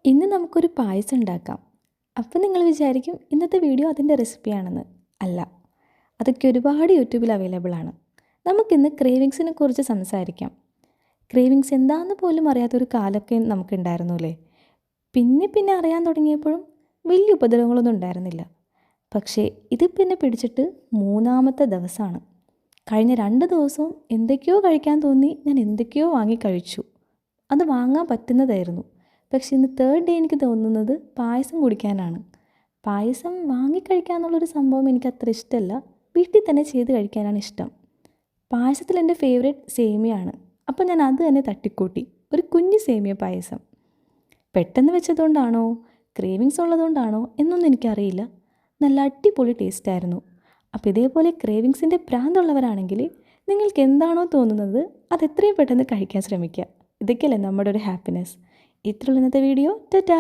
ഇന്ന് നമുക്കൊരു പായസം ഉണ്ടാക്കാം. അപ്പം നിങ്ങൾ വിചാരിക്കും ഇന്നത്തെ വീഡിയോ അതിൻ്റെ റെസിപ്പിയാണെന്ന്. അല്ല, അതൊക്കെ ഒരുപാട് യൂട്യൂബിൽ അവൈലബിൾ ആണ്. നമുക്കിന്ന് ക്രേവിങ്സിനെ കുറിച്ച് സംസാരിക്കാം. ക്രേവിങ്സ് എന്താണെന്ന് പോലും അറിയാത്തൊരു കാലമൊക്കെ നമുക്കുണ്ടായിരുന്നു അല്ലേ? പിന്നെ അറിയാൻ തുടങ്ങിയപ്പോഴും വലിയ ഉപദ്രവങ്ങളൊന്നും ഉണ്ടായിരുന്നില്ല. പക്ഷേ ഇത് പിന്നെ പിടിച്ചിട്ട് മൂന്നാമത്തെ ദിവസമാണ്. കഴിഞ്ഞ 2 ദിവസവും എന്തൊക്കെയോ കഴിക്കാൻ തോന്നി ഞാൻ എന്തൊക്കെയോ വാങ്ങി കഴിച്ചു. അത് വാങ്ങാൻ പറ്റുന്നതായിരുന്നു. പക്ഷേ ഇന്ന് 3rd ഡേ എനിക്ക് തോന്നുന്നത് പായസം കുടിക്കാനാണ്. പായസം വാങ്ങിക്കഴിക്കുക എന്നുള്ളൊരു സംഭവം എനിക്ക് അത്ര ഇഷ്ടമല്ല. വീട്ടിൽ തന്നെ ചെയ്ത് കഴിക്കാനാണ് ഇഷ്ടം. പായസത്തിൽ എൻ്റെ ഫേവറേറ്റ് സേമിയാണ്. അപ്പോൾ ഞാൻ അത് തന്നെ തട്ടിക്കൂട്ടി. ഒരു കുഞ്ഞ് സേമിയ പായസം. പെട്ടെന്ന് വെച്ചതുകൊണ്ടാണോ ക്രേവിങ്സ് ഉള്ളതുകൊണ്ടാണോ എന്നൊന്നും എനിക്കറിയില്ല. നല്ല അടിപൊളി ടേസ്റ്റായിരുന്നു. അപ്പോൾ ഇതേപോലെ ക്രേവിങ്സിൻ്റെ ഭ്രാന്തുള്ളവരാണെങ്കിൽ നിങ്ങൾക്ക് എന്താണോ തോന്നുന്നത് അത് എത്രയും പെട്ടെന്ന് കഴിക്കാൻ ശ്രമിക്കുക. ഇതൊക്കെയല്ലേ നമ്മുടെ ഒരു ഹാപ്പിനെസ്. ഇത്രയുള്ള ഇന്നത്തെ വീഡിയോ. ടാറ്റാ.